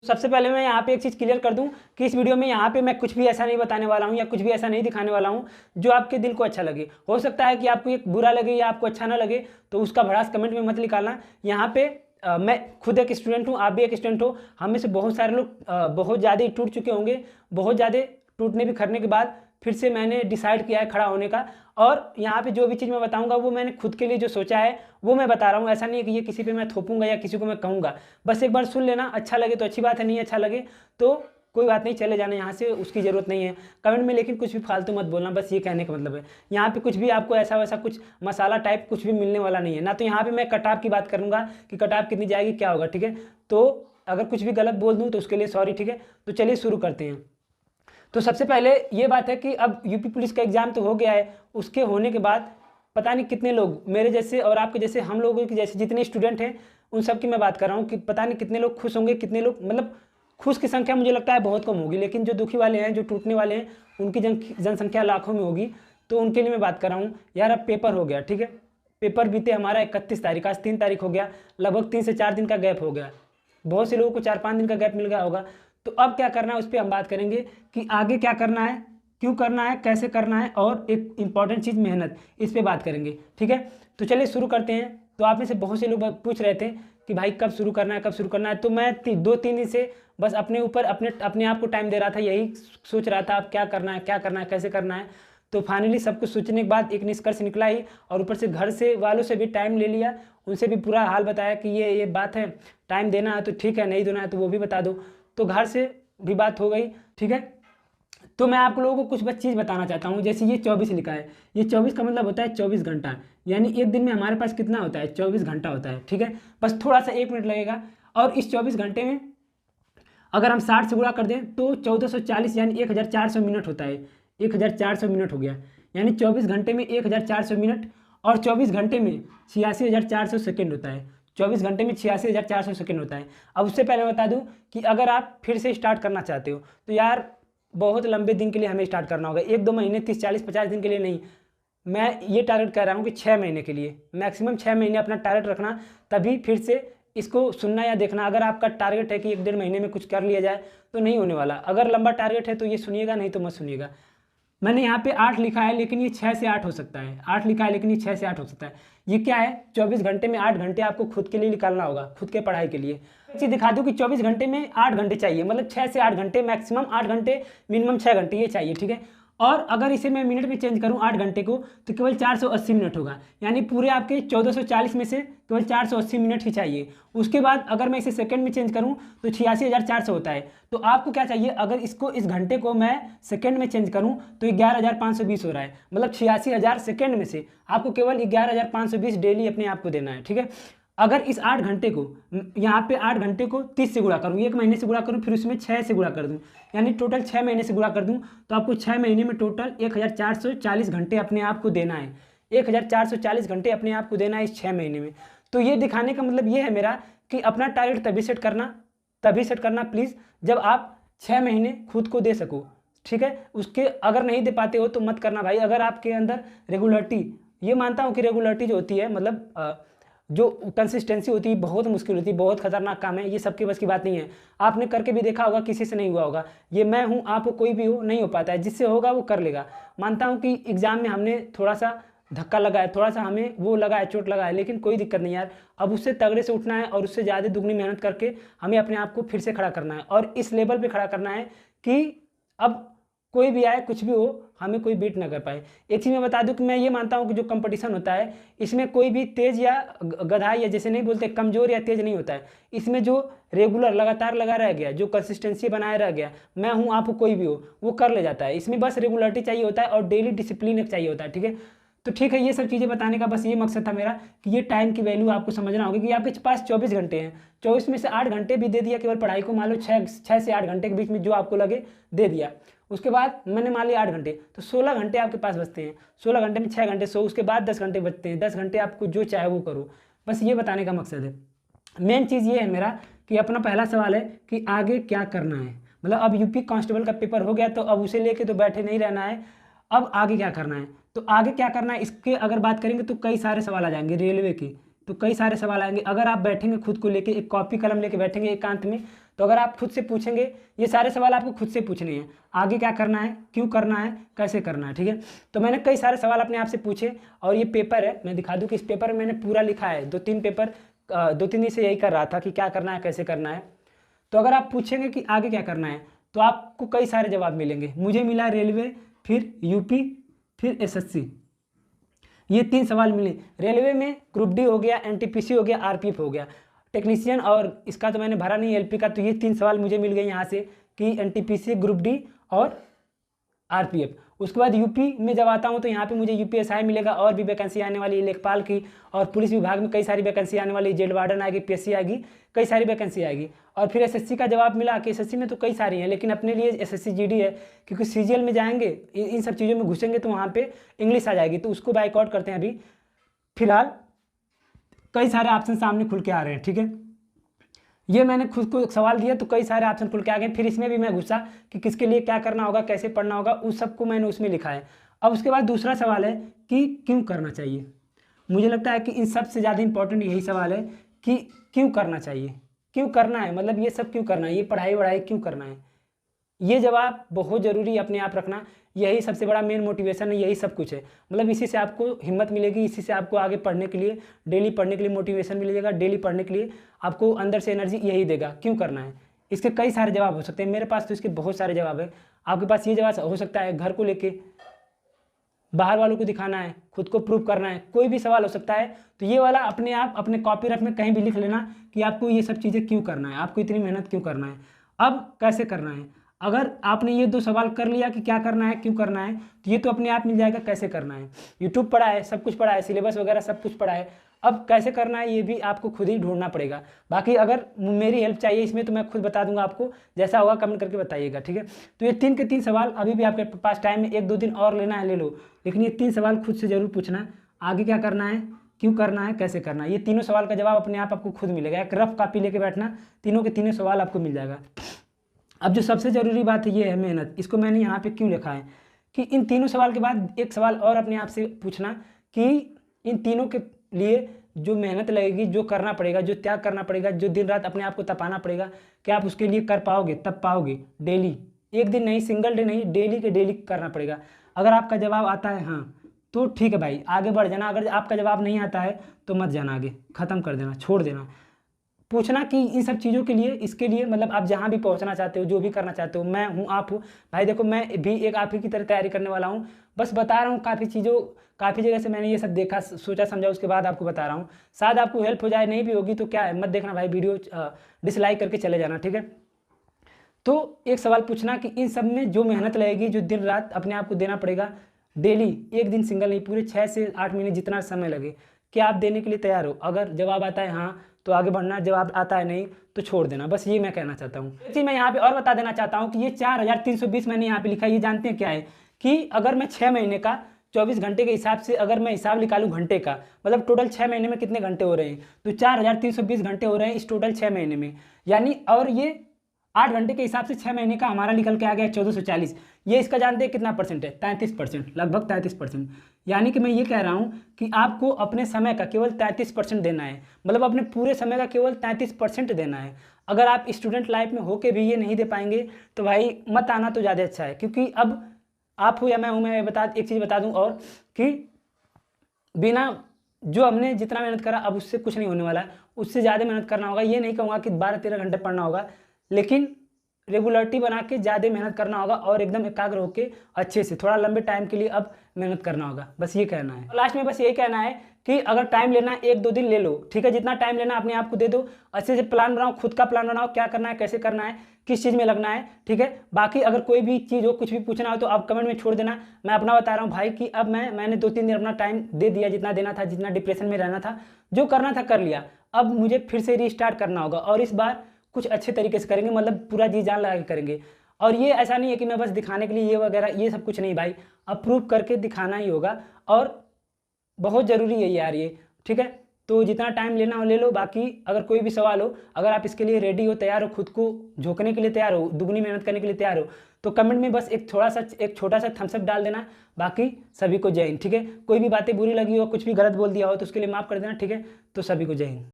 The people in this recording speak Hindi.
सबसे पहले मैं यहाँ पे एक चीज़ क्लियर कर दूँ कि इस वीडियो में यहाँ पे मैं कुछ भी ऐसा नहीं बताने वाला हूँ या कुछ भी ऐसा नहीं दिखाने वाला हूँ जो आपके दिल को अच्छा लगे। हो सकता है कि आपको एक बुरा लगे या आपको अच्छा ना लगे, तो उसका भड़ास कमेंट में मत निकालना। यहाँ पे मैं खुद एक स्टूडेंट हूँ, आप भी एक स्टूडेंट हो। हम में से बहुत सारे लोग बहुत ज़्यादा ही टूट चुके होंगे। बहुत ज़्यादा टूटने बिखरने के बाद फिर से मैंने डिसाइड किया है खड़ा होने का। और यहाँ पे जो भी चीज़ मैं बताऊँगा वो मैंने खुद के लिए जो सोचा है वो मैं बता रहा हूँ। ऐसा नहीं है कि ये किसी पे मैं थोपूंगा या किसी को मैं कहूँगा। बस एक बार सुन लेना, अच्छा लगे तो अच्छी बात है, नहीं अच्छा लगे तो कोई बात नहीं, चले जाना यहाँ से, उसकी ज़रूरत नहीं है कमेंट में। लेकिन कुछ भी फालतू मत बोलना, बस ये कहने का मतलब है। यहाँ पे कुछ भी आपको ऐसा वैसा कुछ मसाला टाइप कुछ भी मिलने वाला नहीं है ना। तो यहाँ पे मैं कटाव की बात करूँगा कि कटाव कितनी जाएगी, क्या होगा, ठीक है। तो अगर कुछ भी गलत बोल दूँ तो उसके लिए सॉरी, ठीक है। तो चलिए शुरू करते हैं। तो सबसे पहले ये बात है कि अब यूपी पुलिस का एग्ज़ाम तो हो गया है। उसके होने के बाद पता नहीं कितने लोग मेरे जैसे और आपके जैसे, हम लोगों के जैसे जितने स्टूडेंट हैं उन सब की मैं बात कर रहा हूँ कि पता नहीं कितने लोग खुश होंगे, कितने लोग, मतलब खुश की संख्या मुझे लगता है बहुत कम होगी, लेकिन जो दुखी वाले हैं, जो टूटने वाले हैं, उनकी जनसंख्या लाखों में होगी। तो उनके लिए मैं बात कर रहा हूँ। यार अब पेपर हो गया, ठीक है। पेपर बीते हमारा 31 तारीख, आज 3 तारीख हो गया। लगभग 3 से 4 दिन का गैप हो गया। बहुत से लोगों को 4-5 दिन का गैप मिल गया होगा। तो अब क्या करना है उस पर हम बात करेंगे कि आगे क्या करना है, क्यों करना है, कैसे करना है, और एक इंपॉर्टेंट चीज़ मेहनत, इस पर बात करेंगे, ठीक है। तो चलिए शुरू करते हैं। तो आप में से बहुत से लोग पूछ रहे थे कि भाई कब शुरू करना है, कब शुरू करना है। तो मैं 2-3 दिन से बस अपने ऊपर अपने आप को टाइम दे रहा था, यही सोच रहा था अब क्या करना है, क्या करना है, कैसे करना है। तो फाइनली सब कुछ सोचने के बाद एक निष्कर्ष निकला ही। और ऊपर से घर से वालों से भी टाइम ले लिया, उनसे भी पूरा हाल बताया कि ये बात है, टाइम देना है तो ठीक है, नहीं देना है तो वो भी बता दो। तो घर से भी बात हो गई, ठीक है। तो मैं आप लोगों को कुछ बस चीज़ बताना चाहता हूँ। जैसे ये 24 लिखा है, ये 24 का मतलब होता है 24 घंटा, यानी एक दिन में हमारे पास कितना होता है, 24 घंटा होता है, ठीक है। बस थोड़ा सा 1 मिनट लगेगा। और इस 24 घंटे में अगर हम 60 से गुणा कर दें तो 1440 यानी 1400 मिनट होता है। 1400 मिनट हो गया, यानी 24 घंटे में 1400 मिनट। और 24 घंटे में 86,400 सेकेंड होता है। 24 घंटे में 86,400 सेकेंड होता है। अब उससे पहले मैं बता दूं कि अगर आप फिर से स्टार्ट करना चाहते हो तो यार बहुत लंबे दिन के लिए हमें स्टार्ट करना होगा। 1-2 महीने, 30, 40, 50 दिन के लिए नहीं। मैं ये टारगेट कर रहा हूँ कि 6 महीने के लिए, मैक्सिमम 6 महीने अपना टारगेट रखना, तभी फिर से इसको सुनना या देखना। अगर आपका टारगेट है कि 1-1.5 महीने में कुछ कर लिया जाए तो नहीं होने वाला। अगर लंबा टारगेट है तो ये सुनिएगा, नहीं तो मत सुनिएगा। मैंने यहाँ पे 8 लिखा है लेकिन ये 6 से 8 हो सकता है। 8 लिखा है लेकिन ये 6 से 8 हो सकता है। ये क्या है, 24 घंटे में 8 घंटे आपको खुद के लिए निकालना होगा, खुद के पढ़ाई के लिए। एक चीज़ दिखा दूँ कि 24 घंटे में 8 घंटे चाहिए, मतलब 6 से 8 घंटे, मैक्सिमम 8 घंटे, मिनिमम 6 घंटे ये चाहिए, ठीक है। और अगर इसे मैं मिनट में चेंज करूं 8 घंटे को तो केवल 480 मिनट होगा, यानी पूरे आपके 1440 में से केवल 480 मिनट ही चाहिए। उसके बाद अगर मैं इसे सेकंड में चेंज करूं तो 86,400 होता है। तो आपको क्या चाहिए, अगर इसको इस घंटे को मैं सेकंड में चेंज करूं तो 11,520 हो रहा है, मतलब 86,000 सेकंड में से आपको केवल 11,520 डेली अपने आप को देना है, ठीक है। अगर इस 8 घंटे को, यहाँ पे 8 घंटे को 30 से गुणा करूँ, 1 महीने से गुणा करूँ, फिर उसमें 6 से गुणा कर दूँ, यानी टोटल 6 महीने से गुणा कर दूँ, तो आपको 6 महीने में टोटल 1440 घंटे अपने आप को देना है। 1440 घंटे अपने आप को देना है इस 6 महीने में। तो ये दिखाने का मतलब ये है मेरा कि अपना टारगेट तभी सेट करना प्लीज़ जब आप 6 महीने खुद को दे सको, ठीक है। उसके अगर नहीं दे पाते हो तो मत करना भाई। अगर आपके अंदर रेगुलरिटी, ये मानता हूँ कि रेगुलरिटी जो होती है, मतलब जो कंसिस्टेंसी होती है, बहुत मुश्किल होती है, बहुत खतरनाक काम है, ये सबके बस की बात नहीं है। आपने करके भी देखा होगा, किसी से नहीं हुआ होगा। ये मैं हूँ, आप हो, कोई भी हो, नहीं हो पाता है। जिससे होगा वो कर लेगा। मानता हूँ कि एग्ज़ाम में हमने थोड़ा सा धक्का लगा है, थोड़ा सा हमें वो लगा है, चोट लगा है, लेकिन कोई दिक्कत नहीं यार। अब उससे तगड़े से उठना है और उससे ज़्यादा दुगनी मेहनत करके हमें अपने आप को फिर से खड़ा करना है, और इस लेवल पर खड़ा करना है कि अब कोई भी आए, कुछ भी हो, हमें कोई बीट ना कर पाए। एक चीज़ मैं बता दूं कि मैं ये मानता हूं कि जो कंपटीशन होता है इसमें कोई भी तेज या गधा, या जैसे नहीं बोलते कमजोर या तेज नहीं होता है। इसमें जो रेगुलर लगातार लगा रह गया, जो कंसिस्टेंसी बनाए रह गया, मैं हूं, आप हो, कोई भी हो, वो कर ले जाता है। इसमें बस रेगुलरिटी चाहिए होता है और डेली डिसिप्लिन एक चाहिए होता है, ठीक है। तो ठीक है, ये सब चीज़ें बताने का बस ये मकसद था मेरा कि ये टाइम की वैल्यू आपको समझना होगी कि आपके पास 24 घंटे हैं। 24 में से 8 घंटे भी दे दिया केवल पढ़ाई को, मान लो 6 से 8 घंटे के बीच में जो आपको लगे दे दिया। उसके बाद मैंने मान लिया 8 घंटे, तो 16 घंटे आपके पास बचते हैं। 16 घंटे में 6 घंटे सो, उसके बाद 10 घंटे बचते हैं। 10 घंटे आपको जो चाहे वो करो, बस ये बताने का मकसद है। मेन चीज़ ये है मेरा कि अपना पहला सवाल है कि आगे क्या करना है। मतलब अब यूपी कांस्टेबल का पेपर हो गया तो अब उसे लेके तो बैठे नहीं रहना है, अब आगे क्या करना है। तो आगे क्या करना है इसके अगर बात करेंगे तो कई सारे सवाल आ जाएंगे रेलवे के तो कई सारे सवाल आएंगे। अगर आप बैठेंगे खुद को लेके, एक कॉपी कलम लेके बैठेंगे एकांत में, तो अगर आप खुद से पूछेंगे, ये सारे सवाल आपको खुद से पूछने हैं, आगे क्या करना है, क्यों करना है, कैसे करना है, ठीक है। तो मैंने कई सारे सवाल अपने आप से पूछे, और ये पेपर है, मैं दिखा दूं कि इस पेपर में मैंने पूरा लिखा है। 2-3 पेपर 2-3 दिन से यही कर रहा था कि क्या करना है, कैसे करना है। तो अगर आप पूछेंगे कि आगे क्या करना है, तो आपको कई सारे जवाब मिलेंगे। मुझे मिला रेलवे, फिर यूपी, फिर एसएससी, ये 3 सवाल मिले। रेलवे में ग्रुप डी हो गया, एनटीपीसी हो गया, आरपीएफ हो गया, टेक्नीशियन, और इसका तो मैंने भरा नहीं एलपी का। तो ये 3 सवाल मुझे मिल गए यहाँ से कि एनटीपीसी, ग्रुप डी और आरपीएफ। उसके बाद यूपी में जब आता हूँ तो यहाँ पे मुझे यूपीएसआई मिलेगा, और भी वैकेंसी आने वाली है लेखपाल की, और पुलिस विभाग में कई सारी वैकेंसी आने वाली, जेल वार्डन आएगी, पीएससी आएगी, कई सारी वैकेंसी आएगी। और फिर एसएससी का जवाब मिला कि एसएससी में तो कई सारी हैं, लेकिन अपने लिए एसएससी जीडी है, क्योंकि सीजीएल में जाएंगे, इन सब चीज़ों में घुसेंगे तो वहाँ पे इंग्लिश आ जाएगी, तो उसको बाइकआउट करते हैं। अभी फिलहाल कई सारे ऑप्शन सामने खुल के आ रहे हैं, ठीक है। ये मैंने खुद को सवाल दिया तो कई सारे ऑप्शन खुल के आ गए। फिर इसमें भी मैं घुसा कि किसके लिए क्या करना होगा, कैसे पढ़ना होगा, उस सबको मैंने उसमें लिखा है। अब उसके बाद दूसरा सवाल है कि क्यों करना चाहिए। मुझे लगता है कि इन सब से ज़्यादा इंपॉर्टेंट यही सवाल है कि क्यों करना चाहिए, क्यों करना है, मतलब ये सब क्यों करना है, ये पढ़ाई वढ़ाई क्यों करना है। ये जवाब बहुत ज़रूरी है अपने आप रखना, यही सबसे बड़ा मेन मोटिवेशन है, यही सब कुछ है। मतलब इसी से आपको हिम्मत मिलेगी, इसी से आपको आगे पढ़ने के लिए, डेली पढ़ने के लिए मोटिवेशन मिलेगा, डेली पढ़ने के लिए आपको अंदर से एनर्जी यही देगा, क्यों करना है। इसके कई सारे जवाब हो सकते हैं, मेरे पास तो इसके बहुत सारे जवाब है। आपके पास ये जवाब हो सकता है घर को लेके, बाहर वालों को दिखाना है, खुद को प्रूव करना है, कोई भी सवाल हो सकता है। तो ये वाला अपने आप अपने कॉपी रफ में कहीं भी लिख लेना कि आपको ये सब चीज़ें क्यों करना है, आपको इतनी मेहनत क्यों करना है, अब कैसे करना है। अगर आपने ये 2 सवाल कर लिया कि क्या करना है, क्यों करना है, तो ये तो अपने आप मिल जाएगा कैसे करना है। यूट्यूब पढ़ा है, सब कुछ पढ़ा है, सिलेबस वगैरह सब कुछ पढ़ा है। अब कैसे करना है ये भी आपको खुद ही ढूंढना पड़ेगा। बाकी अगर मेरी हेल्प चाहिए इसमें तो मैं खुद बता दूंगा आपको, जैसा होगा कमेंट करके बताइएगा, ठीक है। तो ये 3 के 3 सवाल अभी भी आपके पास टाइम है, 1-2 दिन और लेना है ले लो, लेकिन ये 3 सवाल खुद से जरूर पूछना। आगे क्या करना है, क्यों करना है, कैसे करना है, ये तीनों सवाल का जवाब अपने आप आपको खुद मिलेगा। एक रफ कॉपी लेके बैठना, तीनों के तीनों सवाल आपको मिल जाएगा। अब जो सबसे ज़रूरी बात है ये है मेहनत। इसको मैंने यहाँ पे क्यों लिखा है कि इन तीनों सवाल के बाद एक सवाल और अपने आप से पूछना कि इन तीनों के लिए जो मेहनत लगेगी, जो करना पड़ेगा, जो त्याग करना पड़ेगा, जो दिन रात अपने आप को तपाना पड़ेगा, क्या आप उसके लिए कर पाओगे, तब पाओगे। डेली, एक दिन नहीं, सिंगल डे नहीं, डेली के डेली करना पड़ेगा। अगर आपका जवाब आता है हाँ तो ठीक है भाई, आगे बढ़ जाना। अगर आपका जवाब नहीं आता है तो मत जाना आगे, ख़त्म कर देना, छोड़ देना। पूछना कि इन सब चीज़ों के लिए, इसके लिए मतलब आप जहाँ भी पहुँचना चाहते हो, जो भी करना चाहते हो, मैं हूँ, आप हो भाई। देखो मैं भी एक आप ही की तरह तैयारी करने वाला हूँ, बस बता रहा हूँ काफ़ी जगह से मैंने ये सब देखा, सोचा समझा, उसके बाद आपको बता रहा हूँ। शायद आपको हेल्प हो जाए, नहीं भी होगी तो क्या है, मत देखना भाई वीडियो, डिसलाइक करके चले जाना, ठीक है। तो एक सवाल पूछना कि इन सब में जो मेहनत लगेगी, जो दिन रात अपने आप को देना पड़ेगा डेली, एक दिन सिंगल नहीं, पूरे 6 से 8 महीने जितना समय लगे, क्या आप देने के लिए तैयार हो। अगर जवाब आता है हाँ तो आगे बढ़ना, जवाब आता है नहीं तो छोड़ देना। बस ये मैं कहना चाहता हूँ। एक चीज़ मैं यहाँ पे और बता देना चाहता हूँ कि ये 4320 मैंने यहाँ पे लिखा है, ये जानते हैं क्या है कि अगर मैं 6 महीने का 24 घंटे के हिसाब से अगर मैं हिसाब निकालूं घंटे का, मतलब टोटल 6 महीने में कितने घंटे हो रहे हैं, तो 4320 घंटे हो रहे हैं इस टोटल 6 महीने में। यानी और ये 8 घंटे के हिसाब से 6 महीने का हमारा निकल के आ गया 1440। ये इसका जानते हैं कितना परसेंट है, 33%, लगभग 33%। यानी कि मैं ये कह रहा हूँ कि आपको अपने समय का केवल 33% देना है, मतलब अपने पूरे समय का केवल 33% देना है। अगर आप स्टूडेंट लाइफ में होके भी ये नहीं दे पाएंगे तो भाई मत आना, तो ज़्यादा अच्छा है। क्योंकि अब आप हो या मैं हूँ, मैं एक चीज़ बता दूँ और कि बिना जो हमने जितना मेहनत करा अब उससे कुछ नहीं होने वाला है, उससे ज़्यादा मेहनत करना होगा। ये नहीं कहूँगा कि 12-13 घंटे पढ़ना होगा, लेकिन रेगुलरिटी बना के ज़्यादा मेहनत करना होगा और एकदम एकाग्र होकर अच्छे से थोड़ा लंबे टाइम के लिए अब मेहनत करना होगा। बस ये कहना है। लास्ट में बस यही कहना है कि अगर टाइम लेना है 1-2 दिन ले लो, ठीक है। जितना टाइम लेना अपने आप को दे दो, अच्छे से प्लान बनाओ, खुद का प्लान बनाओ, क्या करना है, कैसे करना है, किस चीज़ में लगना है, ठीक है। बाकी अगर कोई भी चीज़ हो, कुछ भी पूछना हो तो आप कमेंट में छोड़ देना। मैं अपना बता रहा हूँ भाई कि अब मैंने 2-3 दिन अपना टाइम दे दिया, जितना देना था, जितना डिप्रेशन में रहना था, जो करना था कर लिया। अब मुझे फिर से रीस्टार्ट करना होगा और इस बार कुछ अच्छे तरीके से करेंगे, मतलब पूरा जी जान लगा के करेंगे। और ये ऐसा नहीं है कि मैं बस दिखाने के लिए ये वगैरह ये सब कुछ नहीं भाई, अप्रूव करके दिखाना ही होगा और बहुत ज़रूरी है यार ये, ठीक है। तो जितना टाइम लेना हो ले लो। बाकी अगर कोई भी सवाल हो, अगर आप इसके लिए रेडी हो, तैयार हो, खुद को झोंकने के लिए तैयार हो, दुगनी मेहनत करने के लिए तैयार हो, तो कमेंट में बस एक छोटा सा थम्स अप डाल देना। बाकी सभी को जय हिंद। ठीक है, कोई भी बातें बुरी लगी हो, कुछ भी गलत बोल दिया हो तो उसके लिए माफ़ कर देना। ठीक है, तो सभी को जय हिंद।